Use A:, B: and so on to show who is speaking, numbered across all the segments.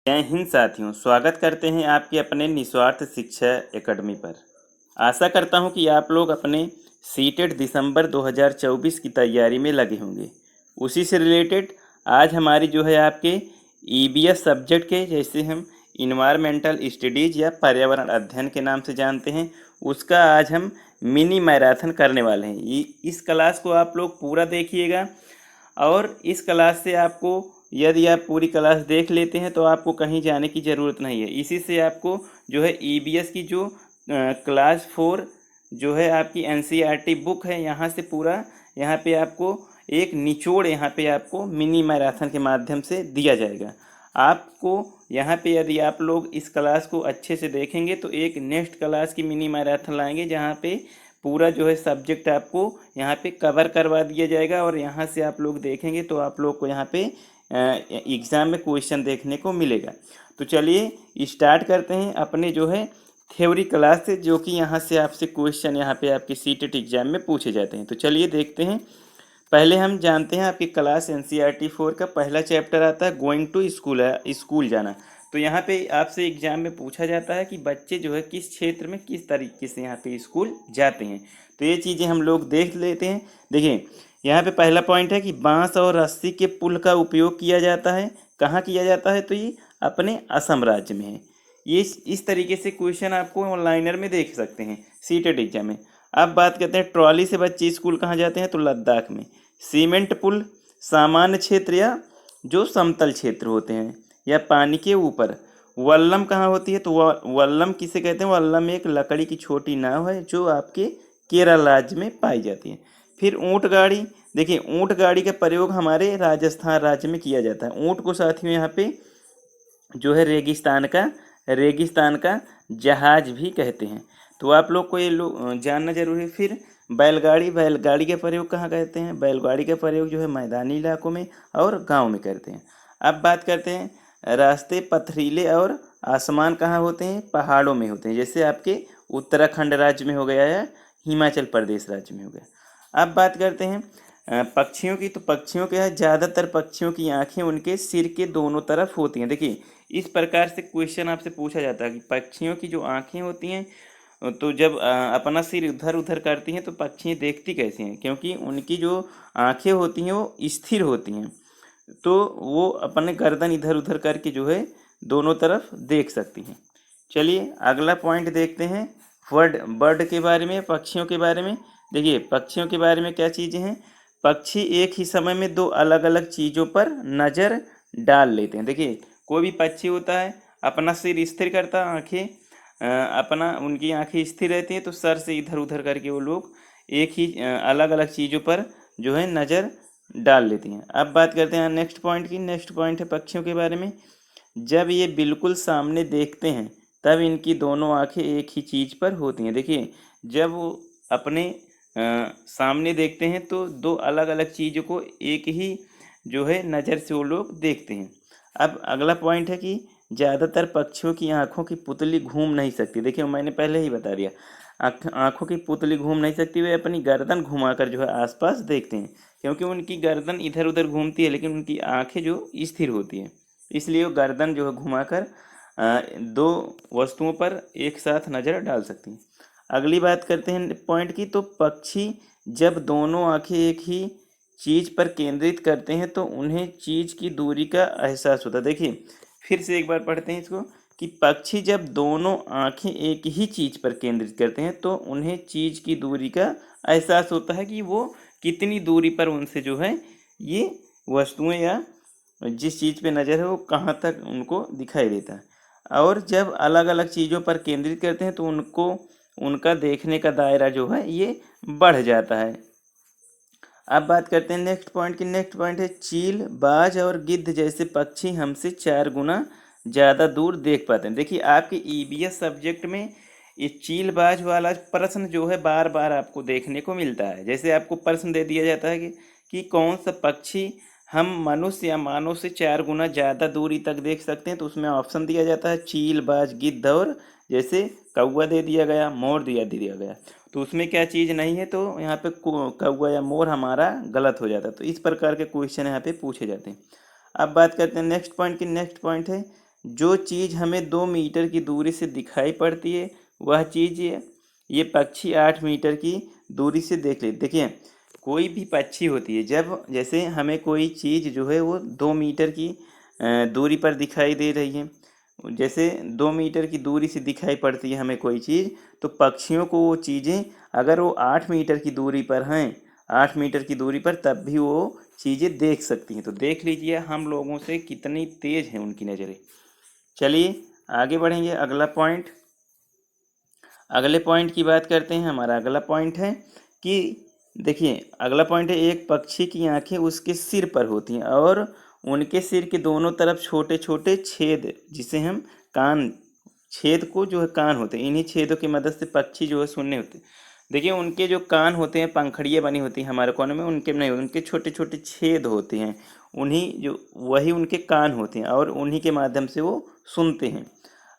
A: जय हिंद साथियों, स्वागत करते हैं आपके अपने निस्वार्थ शिक्षा एकेडमी पर। आशा करता हूं कि आप लोग अपने सीटेट दिसंबर 2024 की तैयारी में लगे होंगे। उसी से रिलेटेड आज हमारी जो है आपके ईबीएस सब्जेक्ट के, जैसे हम इन्वायरमेंटल स्टडीज़ या पर्यावरण अध्ययन के नाम से जानते हैं, उसका आज हम मिनी मैराथन करने वाले हैं। इस क्लास को आप लोग पूरा देखिएगा और इस क्लास से आपको, यदि आप पूरी क्लास देख लेते हैं तो आपको कहीं जाने की ज़रूरत नहीं है। इसी से आपको जो है ईबीएस की जो क्लास 4 जो है आपकी एनसीईआरटी बुक है, यहाँ से पूरा यहाँ पे आपको एक निचोड़ यहाँ पे आपको मिनी मैराथन के माध्यम से दिया जाएगा। आपको यहाँ पे यदि आप लोग इस क्लास को अच्छे से देखेंगे तो एक नेक्स्ट क्लास की मिनी मैराथन लाएंगे, जहाँ पे पूरा जो है सब्जेक्ट आपको यहाँ पे कवर करवा दिया जाएगा और यहाँ से आप लोग देखेंगे तो आप लोग को यहाँ पे एग्ज़ाम में क्वेश्चन देखने को मिलेगा। तो चलिए स्टार्ट करते हैं अपने जो है थ्योरी क्लास से, जो कि यहाँ से आपसे क्वेश्चन यहाँ पे आपके सीटेट एग्जाम में पूछे जाते हैं। तो चलिए देखते हैं। पहले हम जानते हैं आपकी क्लास एनसीईआरटी 4 का पहला चैप्टर आता है गोइंग टू स्कूल, स्कूल जाना। तो यहाँ पे आपसे एग्जाम में पूछा जाता है कि बच्चे जो है किस क्षेत्र में किस तरीके से यहाँ पे स्कूल जाते हैं। तो ये चीज़ें हम लोग देख लेते हैं। देखिए यहाँ पे पहला पॉइंट है कि बांस और रस्सी के पुल का उपयोग किया जाता है। कहाँ किया जाता है? तो ये अपने असम राज्य में है। ये इस तरीके से क्वेश्चन आपको ऑनलाइनर में देख सकते हैं सीटेट एग्जाम में। अब बात करते हैं ट्रॉली से बच्चे स्कूल कहाँ जाते हैं, तो लद्दाख में। सीमेंट पुल सामान्य क्षेत्र या जो समतल क्षेत्र होते हैं या पानी के ऊपर। वल्लम कहाँ होती है, तो वल्लम किसे कहते हैं? वल्लम एक लकड़ी की छोटी नाव है जो आपके केरल राज्य में पाई जाती है। फिर ऊँट गाड़ी। देखिए ऊँट गाड़ी का प्रयोग हमारे राजस्थान राज्य में किया जाता है। ऊँट को साथियों यहाँ पे जो है रेगिस्तान का जहाज भी कहते हैं। तो आप लोग को ये जानना जरूरी है। फिर बैलगाड़ी का प्रयोग कहाँ करते हैं? बैलगाड़ी का प्रयोग जो है मैदानी इलाकों में और गांव में करते हैं। अब बात करते हैं रास्ते पथरीले और आसमान कहाँ होते हैं? पहाड़ों में होते हैं। जैसे आपके उत्तराखंड राज्य में हो गया या हिमाचल प्रदेश राज्य में हो गया। अब बात करते हैं पक्षियों की। तो पक्षियों के यहाँ ज़्यादातर पक्षियों की आंखें उनके सिर के दोनों तरफ होती हैं। देखिए इस प्रकार से क्वेश्चन आपसे पूछा जाता है कि पक्षियों की जो आंखें होती हैं, तो जब अपना सिर इधर उधर करती हैं तो पक्षी देखती कैसे हैं? क्योंकि उनकी जो आंखें होती हैं वो स्थिर होती हैं, तो वो अपने गर्दन इधर उधर करके जो है दोनों तरफ देख सकती हैं। चलिए अगला पॉइंट देखते हैं बर्ड के बारे में, पक्षियों के बारे में। देखिए पक्षियों के बारे में क्या चीज़ें हैं? पक्षी एक ही समय में दो अलग अलग चीज़ों पर नज़र डाल लेते हैं। देखिए कोई भी पक्षी होता है अपना सिर स्थिर करता है, उनकी आंखें स्थिर रहती हैं, तो सर से इधर उधर करके वो लोग एक ही अलग अलग चीज़ों पर जो है नज़र डाल लेती हैं। अब बात करते हैं नेक्स्ट पॉइंट की। नेक्स्ट पॉइंट है पक्षियों के बारे में। जब ये बिल्कुल सामने देखते हैं तब इनकी दोनों आंखें एक ही चीज़ पर होती हैं। देखिए जब वो अपने सामने देखते हैं तो दो अलग अलग चीज़ों को एक ही जो है नज़र से वो लोग देखते हैं। अब अगला पॉइंट है कि ज़्यादातर पक्षियों की आंखों की पुतली घूम नहीं सकती। देखिए मैंने पहले ही बता दिया, आंखों की पुतली घूम नहीं सकती। वे अपनी गर्दन घुमाकर जो है आसपास देखते हैं, क्योंकि उनकी गर्दन इधर उधर घूमती है लेकिन उनकी आंखें जो स्थिर होती हैं, इसलिए वो गर्दन जो है घुमाकर दो वस्तुओं पर एक साथ नज़र डाल सकती हैं। अगली बात करते हैं पॉइंट की। तो पक्षी जब दोनों आंखें एक ही चीज़ पर केंद्रित करते हैं तो उन्हें चीज़ की दूरी का एहसास होता है। देखिए फिर से एक बार पढ़ते हैं इसको कि पक्षी जब दोनों आंखें एक ही चीज़ पर केंद्रित करते हैं तो उन्हें चीज़ की दूरी का एहसास होता है कि वो कितनी दूरी पर उनसे जो है ये वस्तुएं या जिस चीज़ पे नज़र है वो कहाँ तक उनको दिखाई देता है। और जब अलग अलग चीज़ों पर केंद्रित करते हैं तो उनका देखने का दायरा जो है ये बढ़ जाता है। अब बात करते हैं नेक्स्ट पॉइंट की। नेक्स्ट पॉइंट है चील, बाज और गिद्ध जैसे पक्षी हमसे 4 गुना ज़्यादा दूर देख पाते हैं। देखिए आपके ईबीएस सब्जेक्ट में ये चील बाज वाला प्रश्न जो है बार बार आपको देखने को मिलता है। जैसे आपको प्रश्न दे दिया जाता है कि कौन सा पक्षी हम मनुष्य या मानव से 4 गुना ज़्यादा दूरी तक देख सकते हैं, तो उसमें ऑप्शन दिया जाता है चील, बाज, गिद्ध और जैसे कौवा दे दिया गया, मोर दिया गया। तो उसमें क्या चीज़ नहीं है, तो यहाँ पे कौवा या मोर हमारा गलत हो जाता है। तो इस प्रकार के क्वेश्चन यहाँ पे पूछे जाते हैं। अब बात करते हैं नेक्स्ट पॉइंट की। नेक्स्ट पॉइंट है जो चीज़ हमें 2 मीटर की दूरी से दिखाई पड़ती है वह चीज़ ये पक्षी 8 मीटर की दूरी से देख ले। देखिए कोई भी पक्षी होती है, जब जैसे हमें कोई चीज़ जो है वो 2 मीटर की दूरी पर दिखाई दे रही है, जैसे 2 मीटर की दूरी से दिखाई पड़ती है हमें कोई चीज़, तो पक्षियों को वो चीज़ें अगर वो 8 मीटर की दूरी पर हैं, 8 मीटर की दूरी पर, तब भी वो चीज़ें देख सकती हैं। तो देख लीजिए हम लोगों से कितनी तेज़ हैं उनकी नज़रें। चलिए आगे बढ़ेंगे। अगले पॉइंट की बात करते हैं। हमारा अगला पॉइंट है कि देखिए अगला पॉइंट है, एक पक्षी की आंखें उसके सिर पर होती हैं और उनके सिर के दोनों तरफ छोटे छोटे छेद, जिसे हम कान, छेद को जो है कान होते हैं, इन्हीं छेदों की मदद से पक्षी जो है सुनने होते हैं। देखिए उनके जो कान होते हैं, पंखड़ियाँ बनी होती हैं हमारे कोने में, उनके नहीं, उनके छोटे छोटे छेद होते हैं, वही उनके कान होते हैं और उन्हीं के माध्यम से वो सुनते हैं।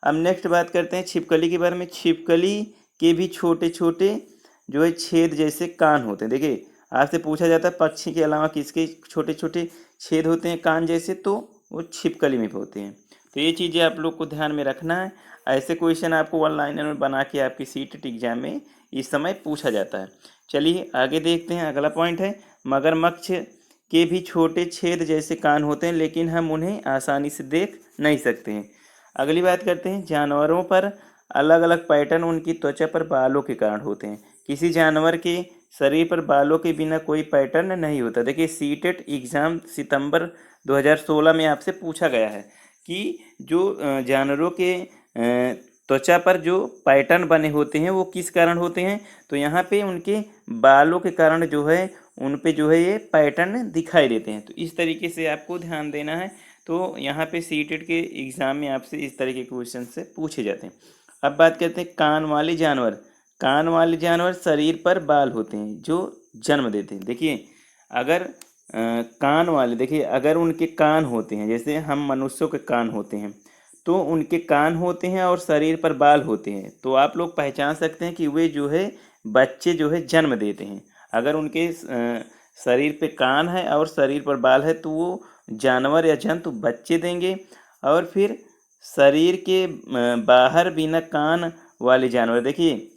A: अब नेक्स्ट बात करते हैं छिपकली के बारे में। छिपकली के भी छोटे छोटे जो है छेद जैसे कान होते हैं। देखिए आपसे पूछा जाता है पक्षी के अलावा किसके छोटे छोटे छेद होते हैं कान जैसे, तो वो छिपकली में होते हैं। तो ये चीज़ें आप लोग को ध्यान में रखना है। ऐसे क्वेश्चन आपको ऑनलाइन में बना के आपकी सीटेट एग्जाम में इस समय पूछा जाता है। चलिए आगे देखते हैं। अगला पॉइंट है, मगरमच्छ के भी छोटे छेद जैसे कान होते हैं, लेकिन हम उन्हें आसानी से देख नहीं सकते हैं। अगली बात करते हैं, जानवरों पर अलग अलग पैटर्न उनकी त्वचा पर बालों के कारण होते हैं। किसी जानवर के शरीर पर बालों के बिना कोई पैटर्न नहीं होता। देखिए सीटेट एग्ज़ाम सितंबर 2016 में आपसे पूछा गया है कि जो जानवरों के त्वचा पर जो पैटर्न बने होते हैं वो किस कारण होते हैं, तो यहाँ पे उनके बालों के कारण जो है उन पे जो है ये पैटर्न दिखाई देते हैं। तो इस तरीके से आपको ध्यान देना है। तो यहाँ पे सीटेट के एग्ज़ाम में आपसे इस तरह के क्वेश्चन से पूछे जाते हैं। अब बात करते हैं कान वाले जानवर। कान वाले जानवर शरीर पर बाल होते हैं जो जन्म देते हैं। देखिए अगर कान वाले, देखिए अगर उनके कान होते हैं, जैसे हम मनुष्यों के कान होते हैं, तो उनके कान होते हैं और शरीर पर बाल होते हैं, तो आप लोग पहचान सकते हैं कि वे जो है बच्चे जो है जन्म देते हैं। अगर उनके शरीर पे कान है और शरीर पर बाल है तो वो जानवर या जंतु बच्चे देंगे। और फिर शरीर के बाहर बिना कान वाले जानवर, देखिए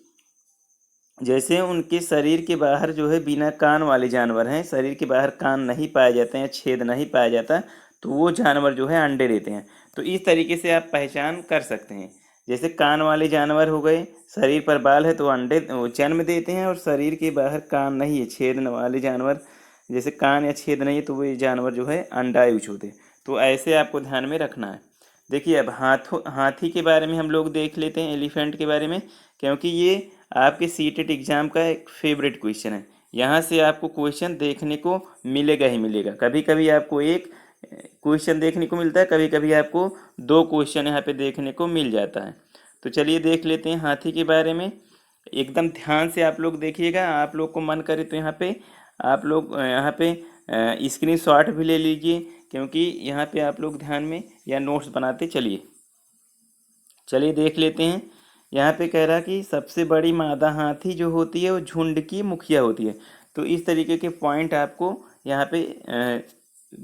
A: जैसे उनके शरीर के बाहर जो है बिना कान वाले जानवर हैं, शरीर के बाहर कान नहीं पाए जाते हैं, छेद नहीं पाया जाता, तो वो जानवर जो है अंडे देते हैं। तो इस तरीके से आप पहचान कर सकते हैं। जैसे कान वाले जानवर हो गए, शरीर पर बाल है तो अंडे वो जन्म देते हैं, और शरीर के बाहर कान नहीं है, छेद वाले जानवर, जैसे कान या छेद नहीं है, तो वो जानवर जो है अंडायुज होते हैं। तो ऐसे आपको ध्यान में रखना है। देखिए अब हाथी के बारे में हम लोग देख लेते हैं, एलिफेंट के बारे में, क्योंकि ये आपके सीटेट एग्ज़ाम का एक फेवरेट क्वेश्चन है। यहाँ से आपको क्वेश्चन देखने को मिलेगा ही मिलेगा। कभी कभी आपको एक क्वेश्चन देखने को मिलता है, कभी कभी आपको 2 क्वेश्चन यहाँ पे देखने को मिल जाता है। तो चलिए देख लेते हैं हाथी के बारे में। एकदम ध्यान से आप लोग देखिएगा। आप लोग को मन करे तो यहाँ पे आप लोग यहाँ पे स्क्रीन शॉट भी ले लीजिए, क्योंकि यहाँ पे आप लोग ध्यान में या नोट्स बनाते चलिए। चलिए देख लेते हैं। यहाँ पे कह रहा कि सबसे बड़ी मादा हाथी जो होती है वो झुंड की मुखिया होती है। तो इस तरीके के पॉइंट आपको यहाँ पे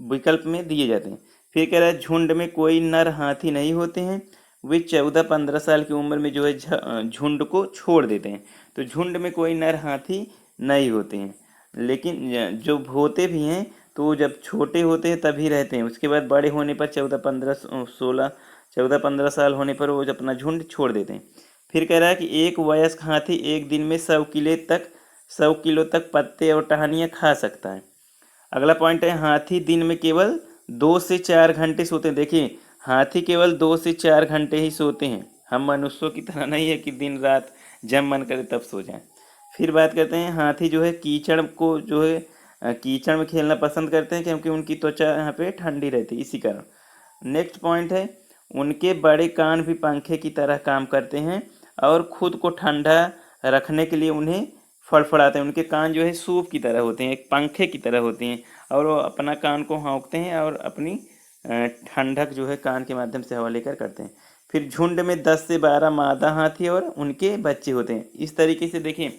A: विकल्प में दिए जाते हैं। फिर कह रहा है झुंड में कोई नर हाथी नहीं होते हैं, वे 14-15 साल की उम्र में जो है झुंड को छोड़ देते हैं। तो झुंड में कोई नर हाथी नहीं होते हैं, लेकिन जो होते भी हैं तो वो जब छोटे होते हैं तभी रहते हैं, उसके बाद बड़े होने पर 14-15 साल होने पर वो अपना झुंड छोड़ देते हैं। फिर कह रहा है कि एक वयस्क हाथी एक दिन में 100 किलो तक पत्ते और टहनियाँ खा सकता है। अगला पॉइंट है, हाथी दिन में केवल 2 से 4 घंटे सोते हैं। देखिए हाथी केवल 2 से 4 घंटे ही सोते हैं, हम मनुष्यों की तरह नहीं है कि दिन रात जब मन करे तब सो जाएं। फिर बात करते हैं, हाथी जो है कीचड़ को जो है कीचड़ में खेलना पसंद करते हैं, क्योंकि उनकी त्वचा यहाँ पे ठंडी रहती है, इसी कारण। नेक्स्ट पॉइंट है, उनके बड़े कान भी पंखे की तरह काम करते हैं और खुद को ठंडा रखने के लिए उन्हें फड़फड़ाते हैं। उनके कान जो है सूप की तरह होते हैं, एक पंखे की तरह होते हैं, और वो अपना कान को हाँकते हैं और अपनी ठंडक जो है कान के माध्यम से हवा लेकर करते हैं। फिर झुंड में 10 से 12 मादा हाथी और उनके बच्चे होते हैं। इस तरीके से देखिए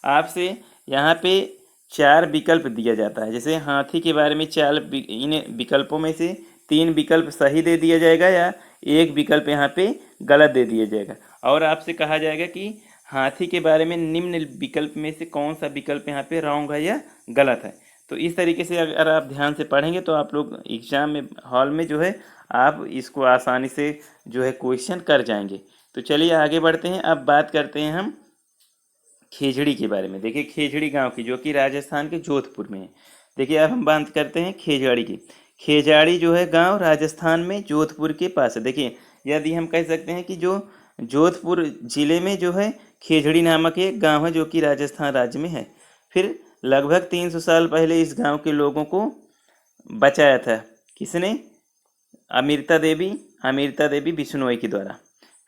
A: आपसे यहाँ पे 4 विकल्प दिया जाता है। जैसे हाथी के बारे में 4 इन विकल्पों में से 3 विकल्प सही दे दिया जाएगा या एक विकल्प यहाँ पे गलत दे दिया जाएगा। और आपसे कहा जाएगा कि हाथी के बारे में निम्न विकल्प में से कौन सा विकल्प यहाँ पे रॉन्ग है या गलत है। तो इस तरीके से अगर आप ध्यान से पढ़ेंगे तो आप लोग एग्जाम में हॉल में जो है आप इसको आसानी से जो है क्वेश्चन कर जाएंगे। तो चलिए आगे बढ़ते हैं। अब बात करते हैं हम खेजड़ी के बारे में। देखिए खेजड़ी गांव की, जो कि राजस्थान के जोधपुर में है। देखिए अब हम बात करते हैं खेजड़ी की। खेजाड़ी जो है गांव राजस्थान में जोधपुर के पास है। देखिए यदि हम कह सकते हैं कि जो जोधपुर जिले में जो है खेजड़ी नामक एक गांव है जो कि राजस्थान राज्य में है। फिर लगभग 300 साल पहले इस गांव के लोगों को बचाया था किसने? अमृता देवी बिश्नोई के द्वारा।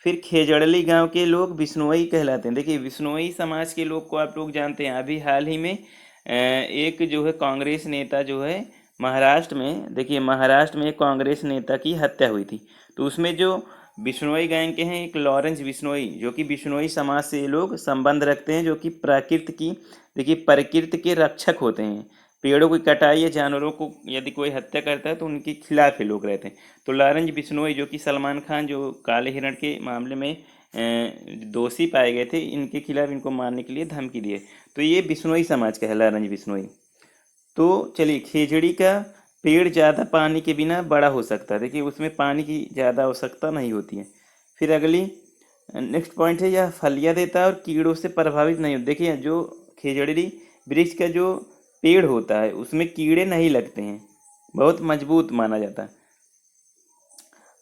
A: फिर खेजड़ली गांव के लोग बिश्नोई कहलाते हैं। देखिए बिश्नोई समाज के लोग को आप लोग जानते हैं। अभी हाल ही में एक जो है कांग्रेस नेता जो है महाराष्ट्र में, देखिए महाराष्ट्र में एक कांग्रेस नेता की हत्या हुई थी। तो उसमें जो बिश्नोई गैंग के हैं एक लॉरेंस बिश्नोई, जो कि बिश्नोई समाज से ये लोग संबंध रखते हैं, जो कि प्रकृति के रक्षक होते हैं। पेड़ों की कटाई या जानवरों को यदि कोई हत्या करता है तो उनके खिलाफ ये लोग रहते हैं। तो लॉरेंस बिश्नोई जो कि सलमान खान जो काले हिरण के मामले में दोषी पाए गए थे, इनके खिलाफ इनको मारने के लिए धमकी दिए। तो ये बिश्नोई समाज का है लॉरेंस बिश्नोई। तो चलिए खेजड़ी का पेड़ ज़्यादा पानी के बिना बड़ा हो सकता है। देखिए उसमें पानी की ज़्यादा आवश्यकता नहीं होती है। फिर अगली नेक्स्ट पॉइंट है, यह फलियाँ देता है और कीड़ों से प्रभावित नहीं होता। देखिए जो खेजड़ी वृक्ष का जो पेड़ होता है उसमें कीड़े नहीं लगते हैं, बहुत मजबूत माना जाता है।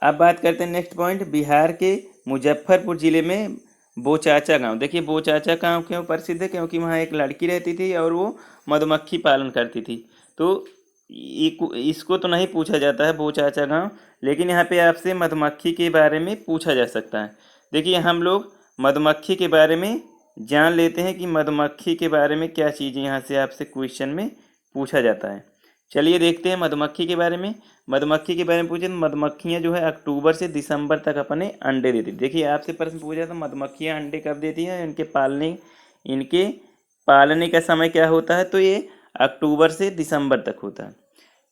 A: अब बात करते हैं नेक्स्ट पॉइंट, बिहार के मुजफ्फरपुर जिले में बोचाचा गांव। देखिए बोचाचा गांव क्यों प्रसिद्ध है? क्योंकि वहाँ एक लड़की रहती थी और वो मधुमक्खी पालन करती थी। तो इसको तो नहीं पूछा जाता है बोचाचा गांव, लेकिन यहाँ पे आपसे मधुमक्खी के बारे में पूछा जा सकता है। देखिए हम लोग मधुमक्खी के बारे में जान लेते हैं कि मधुमक्खी के बारे में क्या चीज़ें यहाँ से आपसे क्वेश्चन में पूछा जाता है। चलिए देखते हैं मधुमक्खी के बारे में। मधुमक्खी के बारे में पूछे तो मधुमक्खियाँ जो है अक्टूबर से दिसंबर तक अपने अंडे देती। देखिए आपसे प्रश्न पूछा तो मधुमक्खियाँ अंडे कब देती हैं? इनके पालने का समय क्या होता है? तो ये अक्टूबर से दिसंबर तक होता है।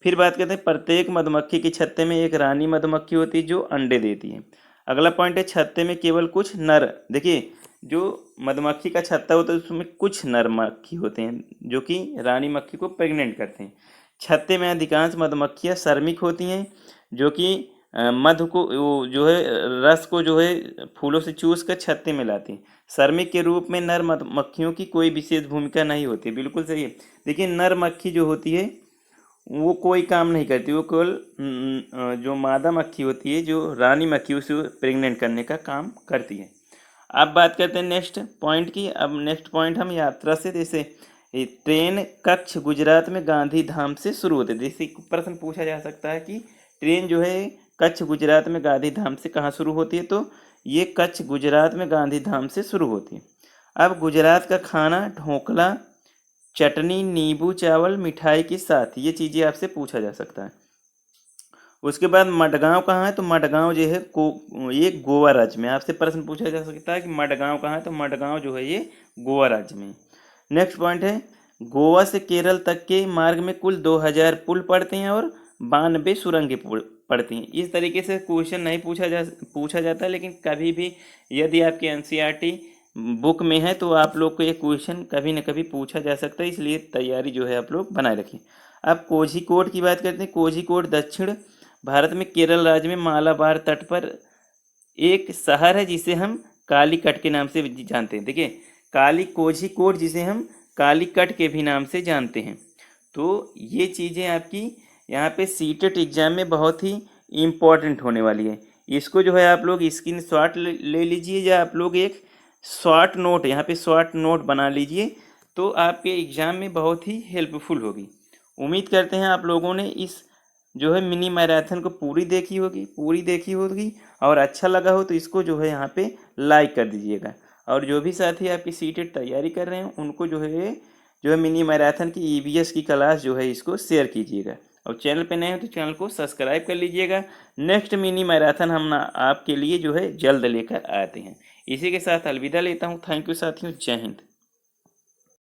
A: फिर बात करते हैं, प्रत्येक मधुमक्खी के छत्ते में एक रानी मधुमक्खी होती है जो अंडे देती है। अगला पॉइंट है, छत्ते में केवल कुछ नर। देखिए जो मधुमक्खी का छत्ता होता है उसमें कुछ नर मक्खी होते हैं जो कि रानी मक्खी को प्रेग्नेंट करते हैं। छत्ते में अधिकांश मधुमक्खियाँ श्रमिक होती हैं जो कि मधु को जो है रस को जो है फूलों से चूस कर छत्ते में लाती हैं। श्रमिक के रूप में नर मधुमक्खियों की कोई विशेष भूमिका नहीं होती। बिल्कुल सही है। देखिए नर मक्खी जो होती है वो कोई काम नहीं करती, वो केवल जो मादा मक्खी होती है जो रानी मक्खी उसे प्रेग्नेंट करने का काम करती है। अब बात करते हैं नेक्स्ट पॉइंट की। अब नेक्स्ट पॉइंट हम यात्रा से, जैसे ट्रेन कच्छ गुजरात में गांधी धाम से शुरू होती है। जैसे प्रश्न पूछा जा सकता है कि ट्रेन जो है कच्छ गुजरात में गांधी धाम से कहाँ शुरू होती है? तो ये कच्छ गुजरात में गांधी धाम से शुरू होती है। अब गुजरात का खाना ढोकला, चटनी, नींबू चावल, मिठाई के साथ, ये चीज़ें आपसे पूछा जा सकता है। उसके बाद मडगांव कहाँ है? तो मडगांव जो है ये गोवा राज्य में। आपसे प्रश्न पूछा जा सकता है कि मडगांव कहाँ है? तो मडगांव जो है ये गोवा राज्य में। नेक्स्ट पॉइंट है, गोवा से केरल तक के मार्ग में कुल 2000 पुल पड़ते हैं और 92 सुरंगें पड़ती हैं। इस तरीके से क्वेश्चन नहीं पूछा जाता, लेकिन कभी भी यदि आपके एनसीईआरटी बुक में है तो आप लोग को ये क्वेश्चन कभी न कभी पूछा जा सकता है, इसलिए तैयारी जो है आप लोग बनाए रखें। अब कोझिकोड की बात करते हैं। कोझिकोड दक्षिण भारत में केरल राज्य में मालाबार तट पर एक शहर है जिसे हम कालीकट के नाम से जानते हैं। देखिए कोझिकोड जिसे हम कालीकट के भी नाम से जानते हैं। तो ये चीज़ें आपकी यहाँ पे सीटेट एग्जाम में बहुत ही इम्पोर्टेंट होने वाली है। इसको जो है आप लोग स्क्रीनशॉट ले लीजिए या आप लोग एक शॉर्ट नोट यहाँ पे शॉर्ट नोट बना लीजिए, तो आपके एग्ज़ाम में बहुत ही हेल्पफुल होगी। उम्मीद करते हैं आप लोगों ने इस जो है मिनी मैराथन को पूरी देखी होगी और अच्छा लगा हो तो इसको जो है यहाँ पे लाइक कर दीजिएगा। और जो भी साथी आपकी सीटेट तैयारी कर रहे हैं उनको जो है मिनी मैराथन की ईवीएस की क्लास जो है इसको शेयर कीजिएगा। और चैनल पे नए हो तो चैनल को सब्सक्राइब कर लीजिएगा। नेक्स्ट मिनी मैराथन हम आपके लिए जो है जल्द लेकर आते हैं। इसी के साथ अलविदा लेता हूँ। थैंक यू साथियों, जय हिंद।